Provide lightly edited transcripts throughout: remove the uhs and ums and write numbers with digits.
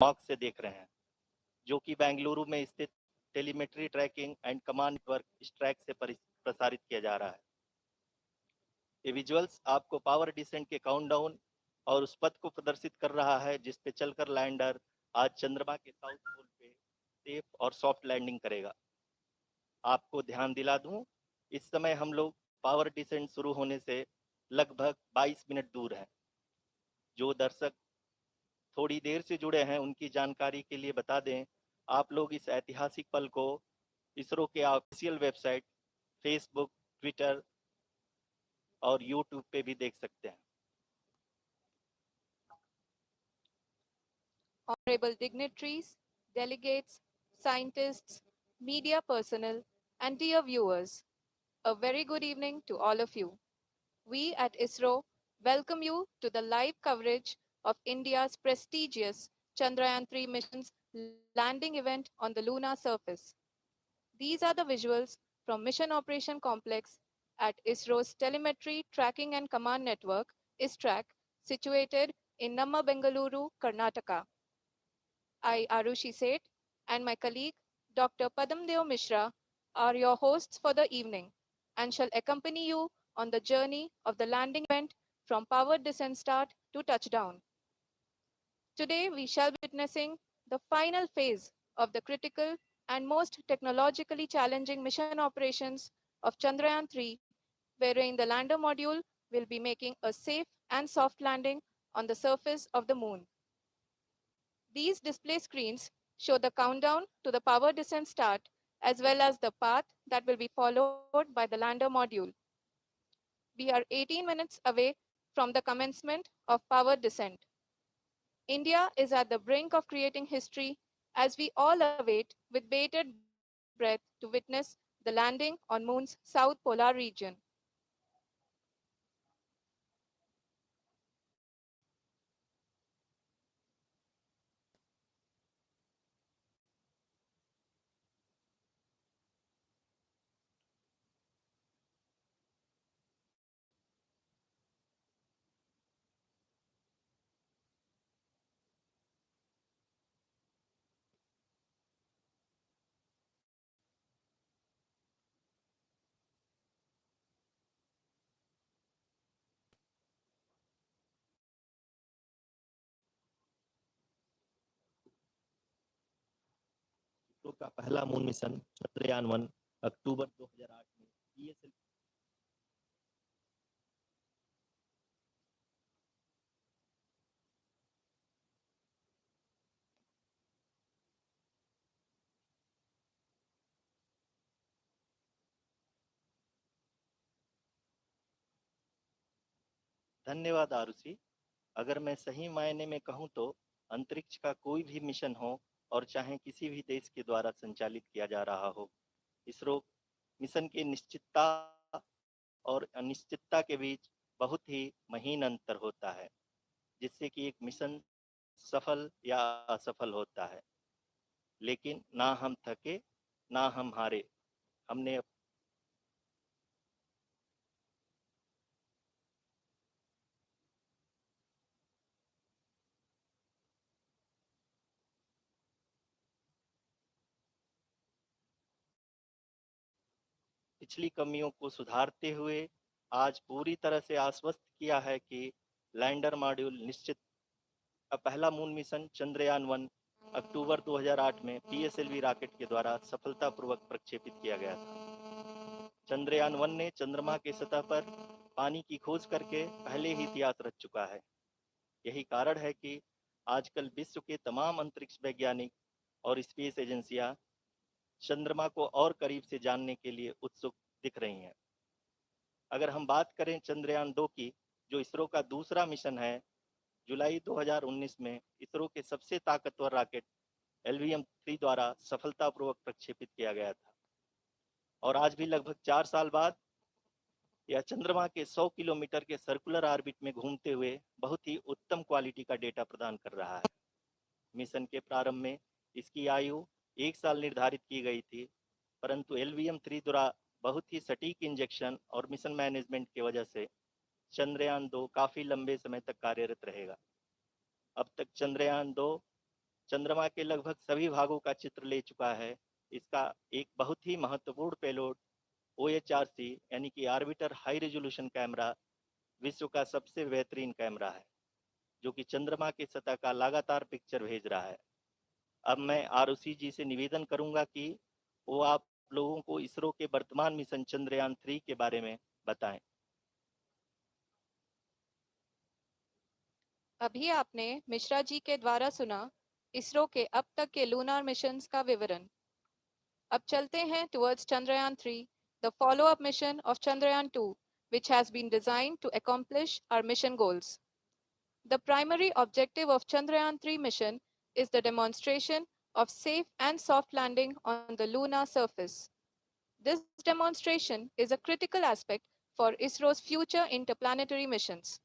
Mock से देख रहे हैं, जो कि बेंगलुरु में स्थित telemetry tracking and command network इस ट्रैक से प्रसारित किया जा रहा है। ये विजुअल्स आपको पावर डिसेंट के काउंटडाउन और उस पथ को प्रदर्शित कर रहा है जिस पे चलकर लैंडर आज चंद्रमा के साउथ पोल पे सेफ और सॉफ्ट लैंडिंग करेगा। आपको ध्यान दिला दूं, इस समय हम लोग पावर डिसेंट शुरू होने से लगभग 22 मिनट दूर हैं। जो दर्शक थोड़ी देर से जुड़े हैं उनकी जानकारी के लिए बता दें, आप लोग इस ऐतिहासिक पल को इसरो के ऑफिशियल वेबसाइट, फेसबुक, ट्विटर और यूट्यूब पे भी देख सकते हैं। Honorable dignitaries, delegates, scientists, media personnel, and dear viewers, a very good evening to all of you. We at ISRO welcome you to the live coverage of India's prestigious Chandrayaan-3 mission's landing event on the lunar surface. These are the visuals from Mission Operation Complex at ISRO's Telemetry Tracking and Command Network, ISTRAC, situated in Namma, Bengaluru, Karnataka. I, Arushi Seth, and my colleague, Dr. Padamdeo Mishra, are your hosts for the evening and shall accompany you on the journey of the landing event from powered descent start to touchdown. Today, we shall be witnessing the final phase of the critical and most technologically challenging mission operations of Chandrayaan-3, wherein the lander module will be making a safe and soft landing on the surface of the moon. These display screens show the countdown to the power descent start as well as the path that will be followed by the lander module. We are 18 minutes away from the commencement of power descent. India is at the brink of creating history as we all await with bated breath to witness the landing on Moon's south polar region. ISRO का पहला moon mission Chandrayaan 1 अक्टूबर 2008 में PSL धन्यवाद आरुषि। अगर मैं सही मायने में कहूँ तो अंतरिक्ष का कोई भी मिशन हो और चाहे किसी भी देश के द्वारा संचालित किया जा रहा हो, इसरो मिशन की निश्चितता और अनिश्चितता के बीच बहुत ही महीन अंतर होता है, जिससे कि एक मिशन सफल या असफल होता है। लेकिन ना हम थके ना हम हारे। हमने पिछली कमियों को सुधारते हुए आज पूरी तरह से आश्वस्त किया है कि लैंडर मॉड्यूल निश्चित पहला मून मिशन चंद्रयान 1 अक्टूबर 2008 में पीएसएलवी रॉकेट के द्वारा सफलतापूर्वक प्रक्षेपित किया गया था। चंद्रयान 1 ने चंद्रमा के सतह पर पानी की खोज करके पहले ही इतिहास रच चुका है। यही कारण है कि आजकल विश्व के तमाम अंतरिक्ष वैज्ञानिक और स्पेस एजेंसियां चंद्रमा को और करीब से जानने के लिए उत्सुक दिख रही हैं। अगर हम बात करें चंद्रयान 2 की, जो इसरो का दूसरा मिशन है, जुलाई 2019 में इसरो के सबसे ताकतवर रॉकेट LVM-3 द्वारा सफलतापूर्वक प्रक्षेपित किया गया था और आज भी लगभग 4 साल बाद यह चंद्रमा के 100 किलोमीटर के सर्कुलर ऑर्बिट में घूमते हुए बहुत ही उत्तम क्वालिटी का डेटा प्रदान कर रहा है। मिशन के प्रारंभ में इसकी आयु 1 साल निर्धारित की गई थी, परंतु LVM-3 द्वारा बहुत ही सटीक इंजेक्शन और मिशन मैनेजमेंट की वजह से चंद्रयान 2 काफ़ी लंबे समय तक कार्यरत रहेगा। अब तक चंद्रयान 2 चंद्रमा के लगभग सभी भागों का चित्र ले चुका है। इसका एक बहुत ही महत्वपूर्ण पेलोड OHRC यानी कि ऑर्बिटर हाई रेजोल्यूशन कैमरा विश्व का सबसे बेहतरीन कैमरा है, जो कि चंद्रमा की सतह का लगातार पिक्चर भेज रहा है। अब मैं ROC जी से निवेदन करूंगा कि वो आप लोगों को इसरो के वर्तमान मिशन चंद्रयान 3 के बारे में बताएं। अभी आपने मिश्रा जी के द्वारा सुना इसरो के अब तक के लूनार मिशंस का विवरण। अब चलते हैं towards Chandrayaan-3, the follow-up mission of Chandrayaan-2, which has been designed to accomplish our mission goals. The primary objective of Chandrayaan-3 mission is the demonstration of safe and soft landing on the lunar surface. This demonstration is a critical aspect for ISRO's future interplanetary missions.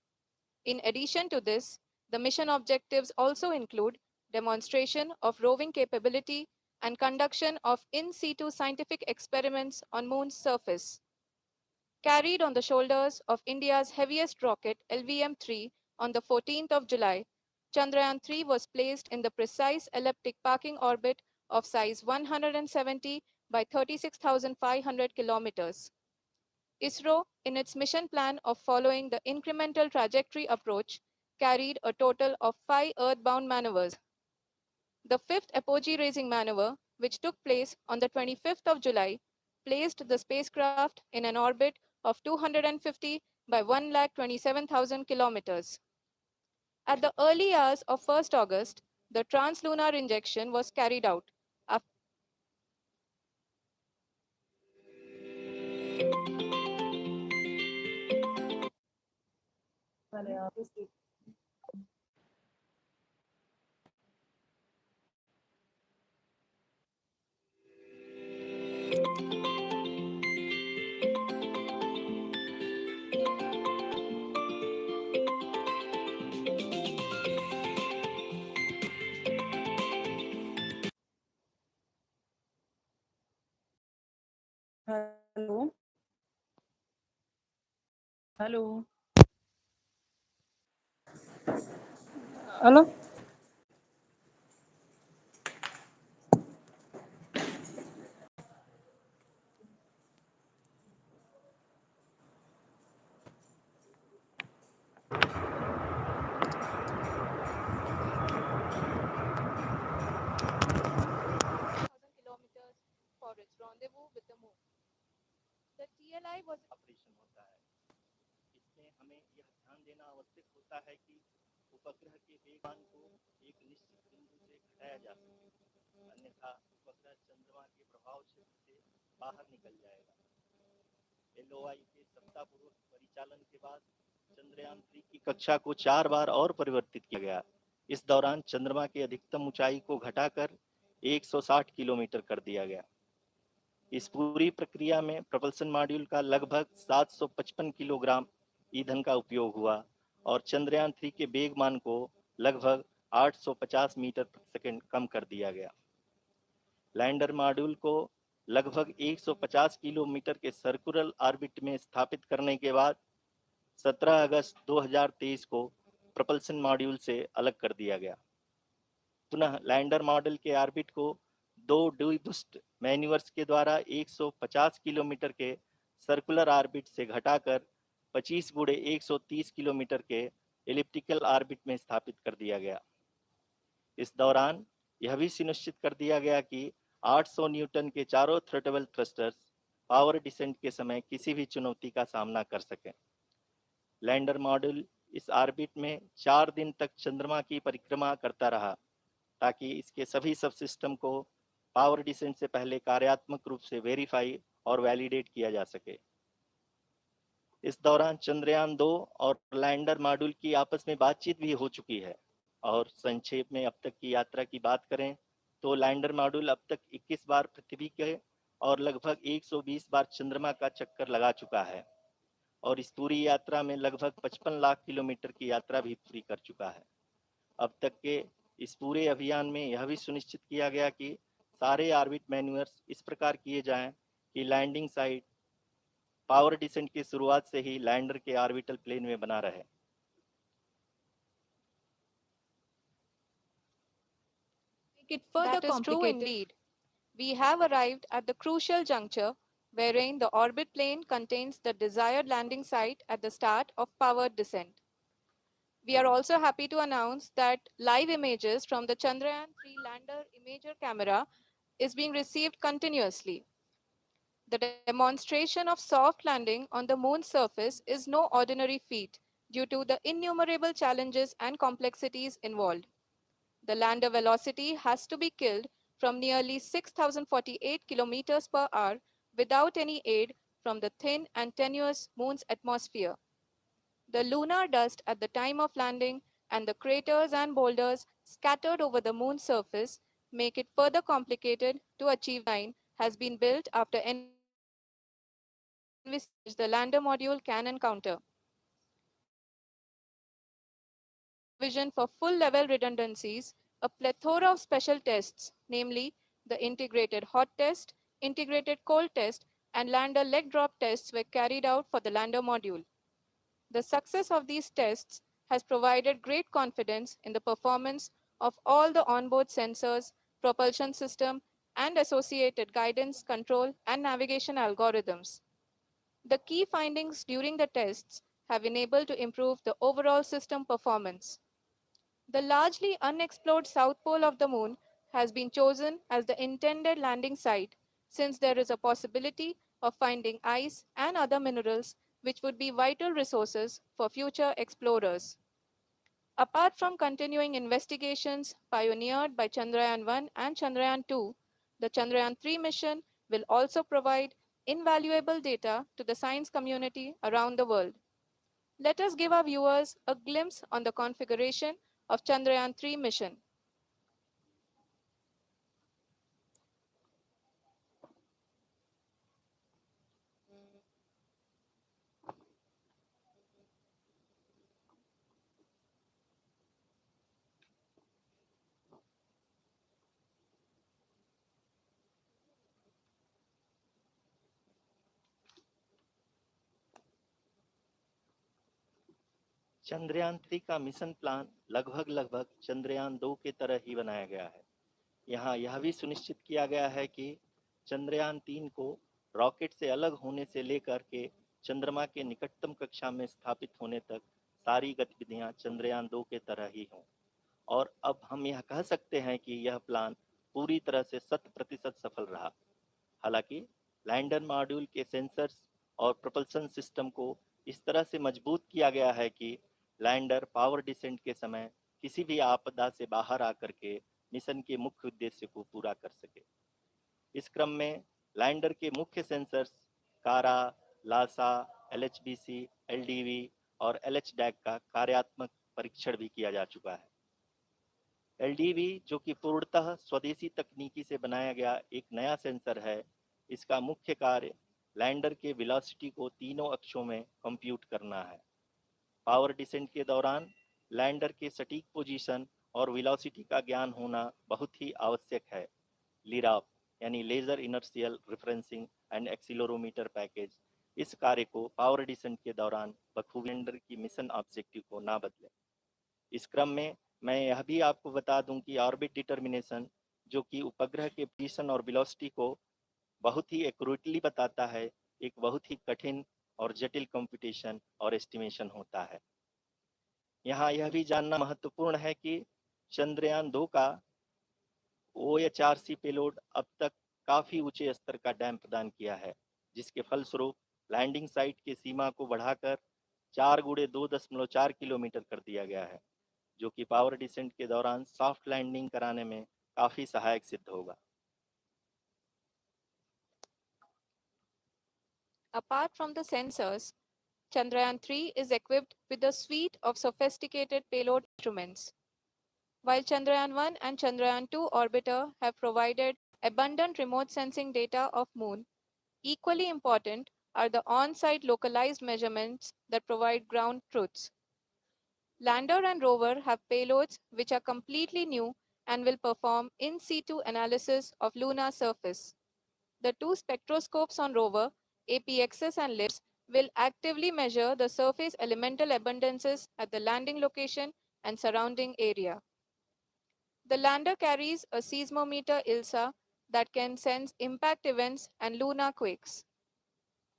In addition to this, the mission objectives also include demonstration of roving capability and conduction of in-situ scientific experiments on Moon's surface. Carried on the shoulders of India's heaviest rocket LVM-3 on the 14th of July, Chandrayaan-3 was placed in the precise elliptic parking orbit of size 170 by 36,500 kilometers. ISRO, in its mission plan of following the incremental trajectory approach, carried a total of 5 earthbound maneuvers. The fifth apogee raising maneuver, which took place on the 25th of July, placed the spacecraft in an orbit of 250 by 1,27,000 kilometers. At the early hours of 1st August, the translunar injection was carried out. Hello hello hello kilometers for its rendezvous with the moon. The TLI was operation होता है। इसमें हमें यह ध्यान देना आवश्यक होता है कि उपग्रह के वेगमान को एक निश्चित बिंदु से घटाया जा सके, अन्यथा उपग्रह चंद्रमा के प्रभाव क्षेत्र से बाहर निकल जाएगा। LOI के सफलतापूर्वक परिचालन के बाद चंद्रयान 3 की कक्षा को 4 बार और परिवर्तित किया गया। इस दौरान चंद्रमा की अधिकतम ऊंचाई को घटाकर 160 किलोमीटर कर दिया गया। इस पूरी प्रक्रिया में प्रपल्सन मॉड्यूल का लगभग 755 किलोग्राम ईंधन का उपयोग हुआ और चंद्रयान 3 के वेगमान को लगभग 850 मीटर प्रति सेकंड कम कर दिया गया। लैंडर मॉड्यूल को लगभग 150 किलोमीटर के सर्कुलर ऑर्बिट में स्थापित करने के बाद 17 अगस्त 2023 को प्रपल्सन मॉड्यूल से अलग कर दिया गया। पुनः लैंडर मॉड्यूल के ऑर्बिट को 2 डी-बूस्ट मैन्यूवर्स के द्वारा 150 किलोमीटर के सर्कुलर ऑर्बिट से घटाकर 25 गुणे 130 किलोमीटर के एलिप्टिकल ऑर्बिट में स्थापित कर दिया गया। इस दौरान यह भी सुनिश्चित कर दिया गया कि 800 न्यूटन के चारों थ्रोटल थ्रस्टर्स पावर डिसेंट के समय किसी भी चुनौती का सामना कर सकें। लैंडर मॉड्यूल इस ऑर्बिट में 4 दिन तक चंद्रमा की परिक्रमा करता रहा ताकि इसके सभी सब सिस्टम को पावर डिसेंट से पहले कार्यात्मक रूप से वेरीफाई और वैलिडेट किया जा सके। इस दौरान चंद्रयान 2 और लैंडर मॉड्यूल की आपस में बातचीत भी हो चुकी है। और संक्षेप में अब तक की यात्रा की बात करें तो लैंडर मॉड्यूल अब तक 21 बार पृथ्वी के और लगभग 120 बार चंद्रमा का चक्कर लगा चुका है और इस पूरी यात्रा में लगभग 55 लाख किलोमीटर की यात्रा भी पूरी कर चुका है। अब तक के इस पूरे अभियान में यह भी सुनिश्चित किया गया कि सारे ऑर्बिट मैन्यूवर्स इस प्रकार किए जाएं कि लैंडिंग साइट पावर डिसेंट की शुरुआत से ही लैंडर के ऑर्बिटल प्लेन में बना रहे। make it That further is true complicated. indeed. We have arrived at the crucial juncture wherein the orbit plane contains the desired landing site at the start of powered descent. We are also happy to announce that live images from the Chandrayaan-3 lander imager camera is being received continuously. The demonstration of soft landing on the moon's surface is no ordinary feat due to the innumerable challenges and complexities involved. The lander velocity has to be killed from nearly 6,048 kilometers per hour without any aid from the thin and tenuous moon's atmosphere. The lunar dust at the time of landing and the craters and boulders scattered over the moon's surface make it further complicated to achieve the has been built after envisaging the challenges the lander module can encounter. This includes the provision for full level redundancies, a plethora of special tests, namely the integrated hot test, integrated cold test, and lander leg drop tests were carried out for the lander module. The success of these tests has provided great confidence in the performance of all the onboard sensors, propulsion system, and associated guidance, control, and navigation algorithms. The key findings during the tests have enabled to improve the overall system performance. The largely unexplored south pole of the moon has been chosen as the intended landing site since there is a possibility of finding ice and other minerals which would be vital resources for future explorers. Apart from continuing investigations pioneered by Chandrayaan-1 and Chandrayaan-2, the Chandrayaan-3 mission will also provide invaluable data to the science community around the world. Let us give our viewers a glimpse on the configuration of Chandrayaan-3 mission. Chandrayaan 3 का mission plan लगभग लगभग चंद्रयान 2 की तरह ही बनाया गया है। यहाँ यह भी सुनिश्चित किया गया है कि चंद्रयान 3 को रॉकेट से अलग होने से लेकर के चंद्रमा के निकटतम कक्षा में स्थापित होने तक सारी गतिविधियां चंद्रयान 2 के तरह ही हों। और अब हम यह कह सकते हैं कि यह प्लान पूरी तरह से 100% सफल रहा। हालांकि लैंडर मॉड्यूल के सेंसर्स और प्रोपल्शन सिस्टम को इस तरह से मजबूत किया गया है कि लैंडर पावर डिसेंट के समय किसी भी आपदा से बाहर आकर के मिशन के मुख्य उद्देश्य को पूरा कर सके। इस क्रम में लैंडर के मुख्य सेंसर्स कारा, लासा, एलएचबीसी, एलडीवी और एलएचडैक का कार्यात्मक परीक्षण भी किया जा चुका है। एलडीवी जो कि पूर्णतः स्वदेशी तकनीकी से बनाया गया एक नया सेंसर है, इसका मुख्य कार्य लैंडर के वेलोसिटी को तीनों अक्षों में कंप्यूट करना है। पावर डिसेंट के दौरान लैंडर के सटीक पोजीशन और वेलोसिटी का ज्ञान होना बहुत ही आवश्यक है। लिराप यानी laser inertial referencing and accelerometer package इस कार्य को पावर डिसेंट के दौरान बखूबी लैंडर की मिशन ऑब्जेक्टिव को ना बदले। इस क्रम में मैं यह भी आपको बता दूं कि ऑर्बिट डिटर्मिनेशन जो कि उपग्रह के पोजीशन और वेलोसिटी को बहुत ही एक्यूरेटली बताता है, एक बहुत ही कठिन और जटिल कंप्यूटेशन और एस्टिमेशन होता है। यहाँ यह भी जानना महत्वपूर्ण है कि चंद्रयान 2 का OHRC पेलोड अब तक काफ़ी ऊंचे स्तर का डैम प्रदान किया है, जिसके फलस्वरूप लैंडिंग साइट की सीमा को बढ़ाकर 4 गुणे 2.4 किलोमीटर कर दिया गया है, जो कि पावर डिसेंट के दौरान सॉफ्ट लैंडिंग कराने में काफ़ी सहायक सिद्ध होगा। Apart from the sensors, Chandrayaan 3 is equipped with a suite of sophisticated payload instruments. While Chandrayaan 1 and Chandrayaan 2 orbiter have provided abundant remote sensing data of moon, equally important are the on-site localized measurements that provide ground truths. Lander and rover have payloads which are completely new and will perform in situ analysis of lunar surface. The two spectroscopes on rover, APXS and LIPS, will actively measure the surface elemental abundances at the landing location and surrounding area. The lander carries a seismometer ILSA that can sense impact events and lunar quakes.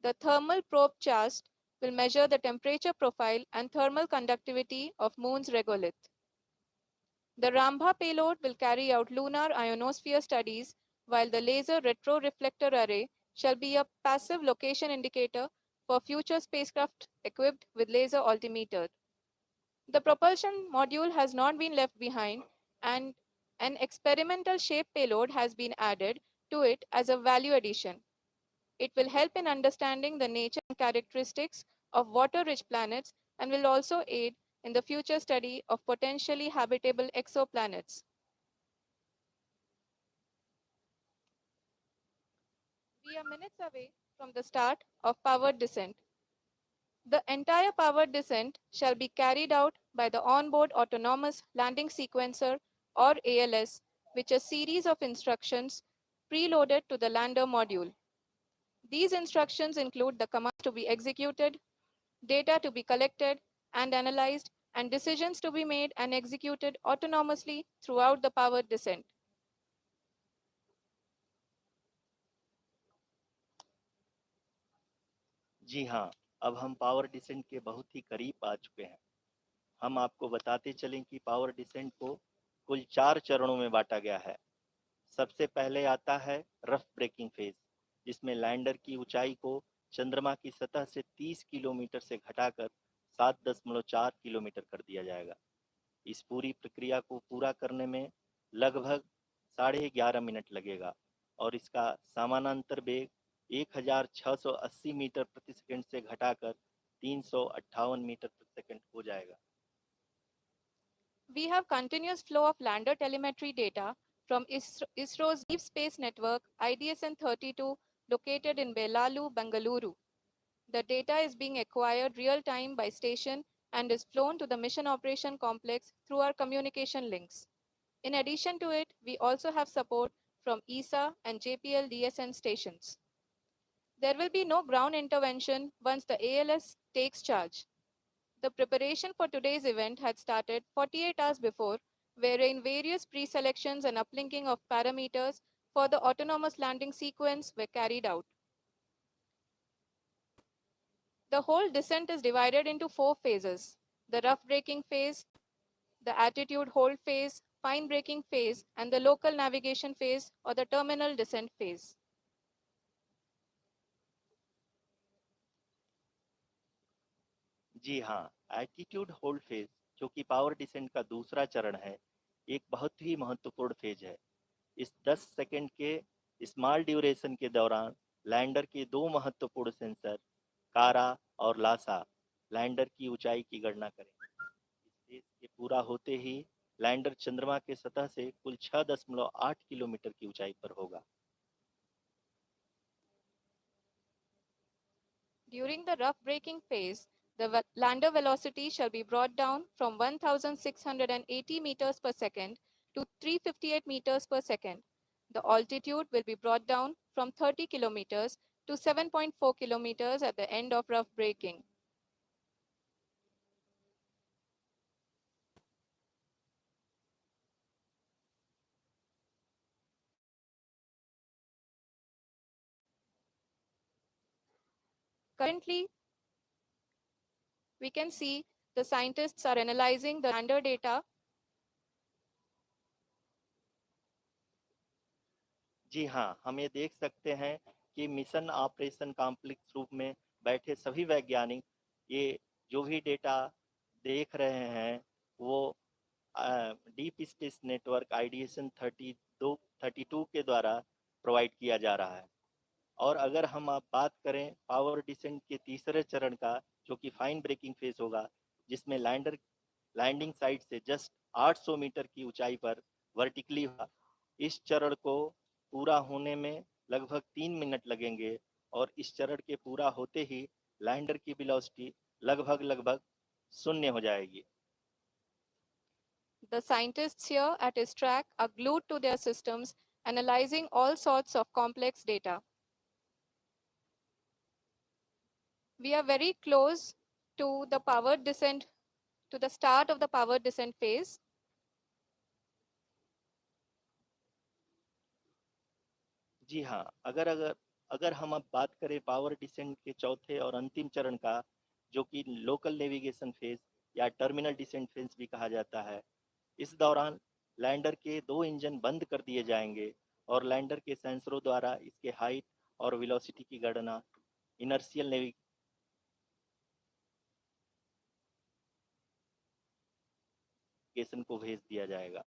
The thermal probe CHAST will measure the temperature profile and thermal conductivity of Moon's regolith. The Rambha payload will carry out lunar ionosphere studies, while the laser retroreflector array shall be a passive location indicator for future spacecraft equipped with laser altimeter. The propulsion module has not been left behind, and an experimental shape payload has been added to it as a value addition. It will help in understanding the nature and characteristics of water-rich planets and will also aid in the future study of potentially habitable exoplanets. We are minutes away from the start of powered descent. The entire powered descent shall be carried out by the onboard autonomous landing sequencer or ALS, which is a series of instructions preloaded to the lander module. These instructions include the commands to be executed, data to be collected and analyzed, and decisions to be made and executed autonomously throughout the powered descent. जी हाँ, अब हम power descent के बहुत ही करीब आ चुके हैं। हम आपको बताते चलें कि पावर डिसेंट को कुल 4 चरणों में बांटा गया है। सबसे पहले आता है रफ ब्रेकिंग फेज, जिसमें लैंडर की ऊंचाई को चंद्रमा की सतह से 30 किलोमीटर से घटाकर 7.4 किलोमीटर कर दिया जाएगा। इस पूरी प्रक्रिया को पूरा करने में लगभग 11.5 मिनट लगेगा और इसका समानांतर वेग 1680 मीटर प्रति सेकंड से घटाकर 358 मीटर प्रति सेकंड हो जाएगा। We have continuous flow of lander telemetry data from ISRO's Deep Space Network IDSN-32 located in Belalu, Bengaluru. The data is being acquired real-time by station and is flown to the Mission Operation Complex through our communication links. In addition to it, we also have support from ESA and JPL DSN stations. There will be no ground intervention once the ALS takes charge. The preparation for today's event had started 48 hours before, wherein various pre-selections and uplinking of parameters for the autonomous landing sequence were carried out. The whole descent is divided into 4 phases: the rough braking phase, the attitude hold phase, fine braking phase, and the local navigation phase or the terminal descent phase. जी हाँ, altitude hold phase, जो कि power descent का दूसरा चरण है, एक बहुत ही महत्वपूर्ण फेज है। इस 10 सेकंड के स्मॉल ड्यूरेशन के दौरान लैंडर के 2 महत्वपूर्ण सेंसर कारा और लासा लैंडर की ऊंचाई की गणना करेंगे। इस फेज के पूरा होते ही लैंडर चंद्रमा के सतह से कुल 6.8 किलोमीटर की ऊंचाई पर होगा। During the rough braking phase, the lander velocity shall be brought down from 1,680 meters per second to 358 meters per second. The altitude will be brought down from 30 kilometers to 7.4 kilometers at the end of rough braking. Currently, we can see the scientists are analyzing the lander data. जी हाँ, हम ये देख सकते हैं कि mission operation complex रूप में बैठे सभी वैज्ञानिक ये जो भी डेटा देख रहे हैं वो डीप स्पेस नेटवर्क आईडीएसएन 32 के द्वारा प्रोवाइड किया जा रहा है। और अगर हम आप बात करें पावर डिसेंट के तीसरे चरण का, जो कि फाइन ब्रेकिंग फेज होगा, जिसमें लैंडर लैंडिंग साइट से जस्ट 800 मीटर की ऊंचाई पर वर्टिकली होगा। इस चरण को पूरा होने में लगभग 3 मिनट लगेंगे और इस चरण के पूरा होते ही लैंडर की वेलोसिटी लगभग शून्य हो जाएगी। The scientists here at ISTRAC are glued to their systems, analyzing all sorts of complex data. We are very close to the powered descent, to the start of the powered descent phase. जी हाँ, अगर अगर अगर हम अब बात करें power descent के चौथे और अंतिम चरण का, जो कि लोकल नेविगेशन फेज या टर्मिनल डिसेंट फेज भी कहा जाता है, इस दौरान लैंडर के 2 इंजन बंद कर दिए जाएंगे और लैंडर के सेंसरों द्वारा इसके हाइट और वेलोसिटी की गणना इनर्शियल नेविगेशन को भेज दिया जाएगा।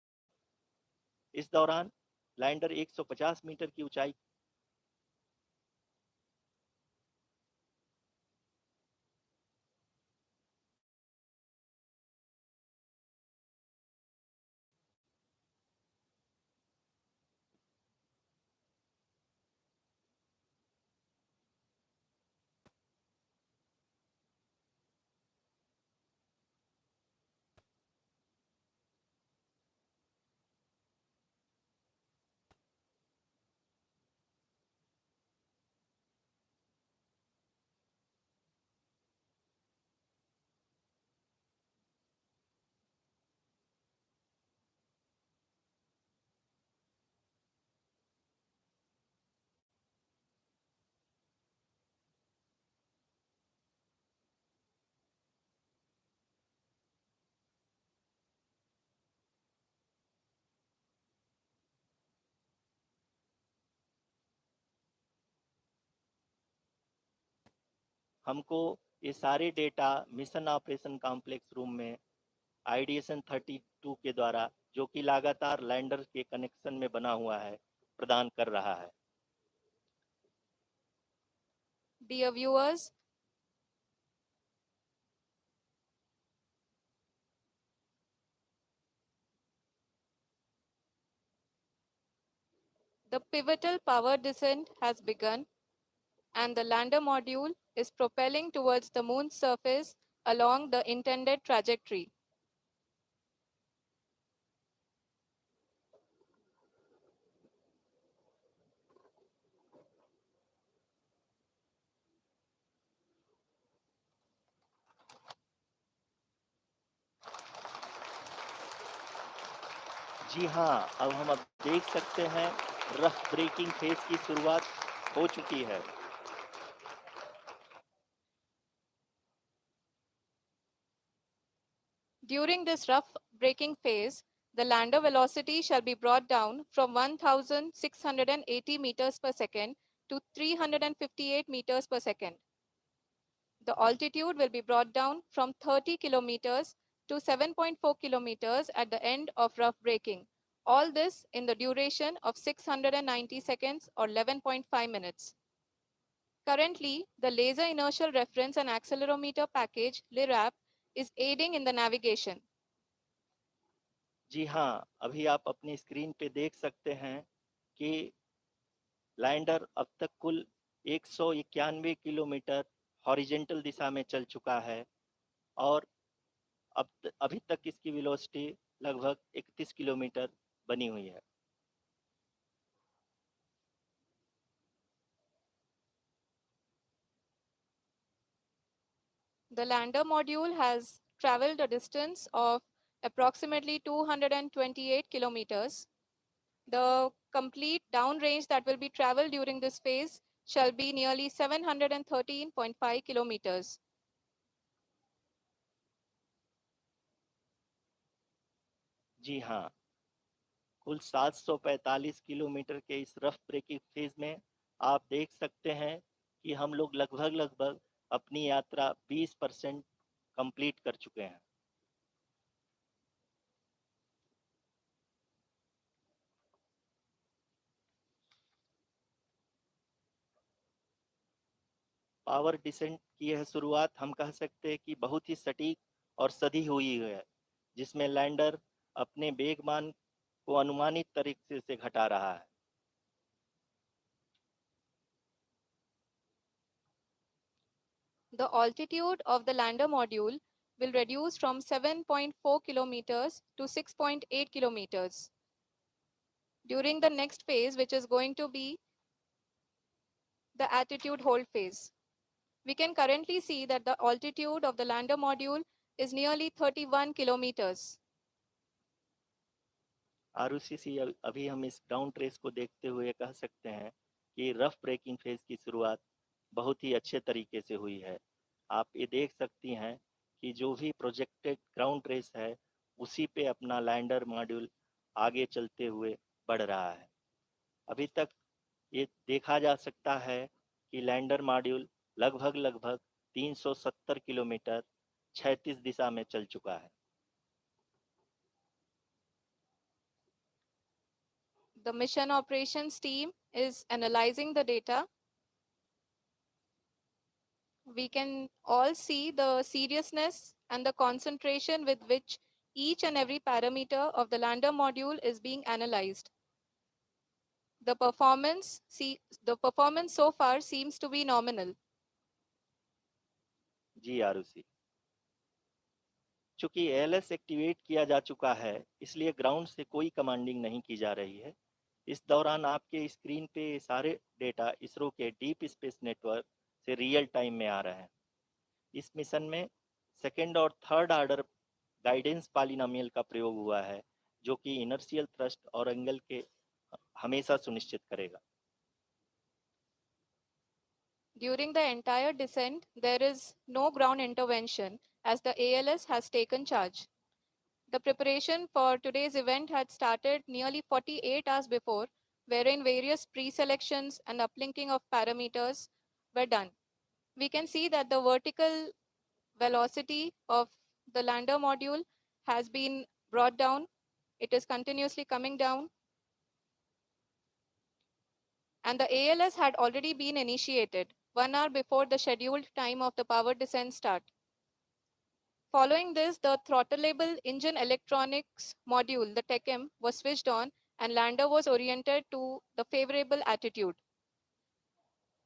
इस दौरान लैंडर 150 मीटर की ऊंचाई। हमको ये सारे data mission operation complex room में आइडिएशन 32 के द्वारा, जो कि लगातार लैंडर के कनेक्शन में बना हुआ है, प्रदान कर रहा है। Dear viewers, the pivotal power descent has begun and the lander module is propelling towards the moon's surface along the intended trajectory. जी हाँ, अब देख सकते हैं रफ ब्रेकिंग फेज की शुरुआत हो चुकी है। During this rough braking phase, the lander velocity shall be brought down from 1680 meters per second to 358 meters per second. The altitude will be brought down from 30 kilometers to 7.4 kilometers at the end of rough braking. All this in the duration of 690 seconds or 11.5 minutes. Currently, the Laser Inertial Reference and Accelerometer package (LIRAP) is aiding in the navigation. जी हाँ, अभी आप अपनी screen पे देख सकते हैं कि lander अब तक कुल 191 किलोमीटर हॉरिजेंटल दिशा में चल चुका है और अभी तक इसकी वेलोसिटी लगभग 31 किलोमीटर बनी हुई है। The lander module has traveled a distance of approximately 228 kilometers. The complete downrange that will be traveled during this phase shall be nearly 713.5 kilometers. जी हाँ, कुल 745 किलोमीटर के इस रफ ब्रेकिंग फेज में आप देख सकते हैं कि हम लोग लगभग अपनी यात्रा 20% कंप्लीट कर चुके हैं। पावर डिसेंट की यह शुरुआत हम कह सकते हैं कि बहुत ही सटीक और सधी हुई है, जिसमें लैंडर अपने वेगमान को अनुमानित तरीके से घटा रहा है। The altitude of the lander module will reduce from 7.4 kilometers to 6.8 kilometers. During the next phase, which is going to be the attitude hold phase, we can currently see that the altitude of the lander module is nearly 31 kilometers. Arushi, अभी हम इस ground trace को देखते हुए कह सकते हैं कि रफ ब्रेकिंग फेज की शुरुआत बहुत ही अच्छे तरीके से हुई है। आप ये देख सकती हैं कि जो भी प्रोजेक्टेड ग्राउंड रेस है उसी पे अपना लैंडर मॉड्यूल आगे चलते हुए बढ़ रहा है। अभी तक ये देखा जा सकता है कि लैंडर मॉड्यूल लगभग लगभग 370 किलोमीटर क्षैतिज दिशा में चल चुका है। The mission operations team is analyzing the data. We can all see the seriousness and the concentration with which each and every parameter of the lander module is being analyzed. The performance so far seems to be nominal. जी आरुषि, चूंकि ALS activate किया जा चुका है इसलिए ground से कोई commanding नहीं की जा रही है। इस दौरान आपके स्क्रीन पे सारे डेटा इसरो के डीप स्पेस नेटवर्क से रियल टाइम में आ रहे हैं। इस मिशन में सेकेंड और थर्ड ऑर्डर गाइडेंस पॉलिनोमियल का प्रयोग हुआ है जो कि इनर्शियल थ्रस्ट और एंगल के हमेशा सुनिश्चित करेगा। During the entire descent, there is no ground intervention as the ALS has taken charge. The preparation for today's event had started nearly 48 hours before, wherein various pre-selections and uplinking of parameters were done. We can see that the vertical velocity of the lander module has been brought down. It is continuously coming down. And the ALS had already been initiated 1 hour before the scheduled time of the power descent start. Following this, the throttleable engine electronics module, the TECM, was switched on and lander was oriented to the favorable attitude.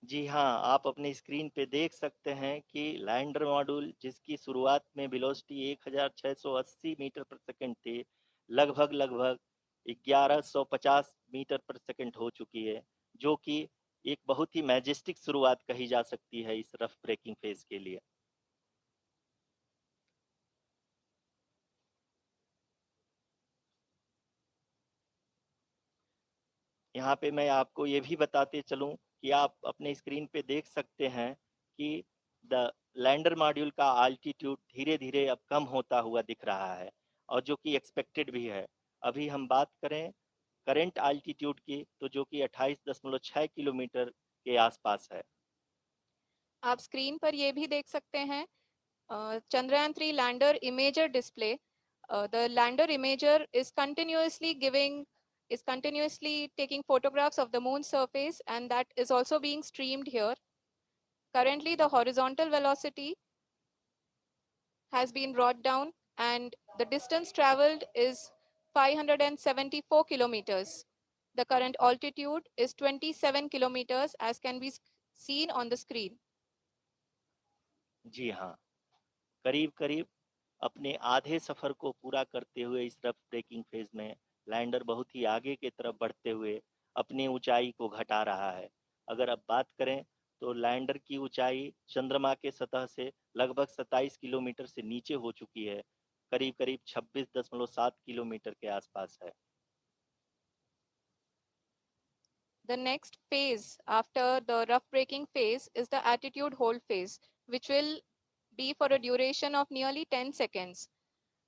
जी हाँ, आप अपनी screen पे देख सकते हैं कि lander module जिसकी शुरुआत में वेलोसिटी 1680 मीटर पर सेकंड थी, लगभग लगभग 1150 मीटर पर सेकंड हो चुकी है, जो कि एक बहुत ही मैजेस्टिक शुरुआत कही जा सकती है इस रफ ब्रेकिंग फेज के लिए। यहाँ पे मैं आपको ये भी बताते चलूँ कि आप अपने स्क्रीन पे देख सकते हैं कि द लैंडर मॉड्यूल का आल्टीट्यूड धीरे-धीरे अब कम होता हुआ दिख रहा है और जो कि एक्सपेक्टेड भी है। अभी हम बात करें करंट आल्टीट्यूड की तो जो कि 28.6 किलोमीटर के आसपास है। आप स्क्रीन पर ये भी देख सकते हैं Chandrayaan-3 lander imager display. The lander imager is continuously taking photographs of the moon's surface, and that is also being streamed here. Currently, the horizontal velocity has been brought down, and the distance traveled is 574 kilometers. The current altitude is 27 kilometers, as can be seen on the screen. जी हाँ, करीब-करीब अपने आधे सफर को पूरा करते हुए इस rough breaking phase में लैंडर बहुत ही आगे की तरफ बढ़ते हुए अपनी ऊंचाई को घटा रहा है। अगर अब बात करें तो लैंडर की ऊंचाई चंद्रमा के सतह से लगभग 27 किलोमीटर से नीचे हो चुकी है, करीब करीब 26.7 किलोमीटर के आसपास है। The next phase after the rough braking phase is the attitude hold phase, which will be for a duration of nearly 10 seconds.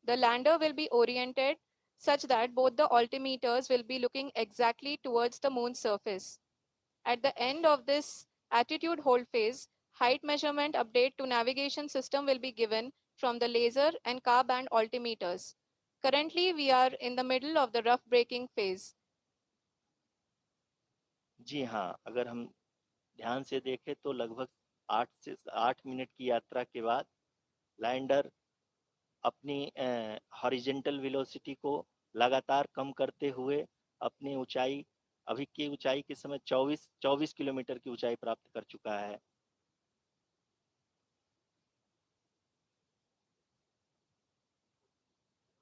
The lander will be oriented such that both the altimeters will be looking exactly towards the moon's surface. At the end of this attitude hold phase, height measurement update to navigation system will be given from the laser and car band altimeters. Currently, we are in the middle of the rough braking phase. जी हाँ, अगर हम ध्यान से देखें तो लगभग 8 की यात्रा के बाद लैंडर अपनी हॉरिजेंटल वेलोसिटी को लगातार कम करते हुए अपनी ऊंचाई अभी की ऊंचाई के समय 24 किलोमीटर की ऊंचाई प्राप्त कर चुका है।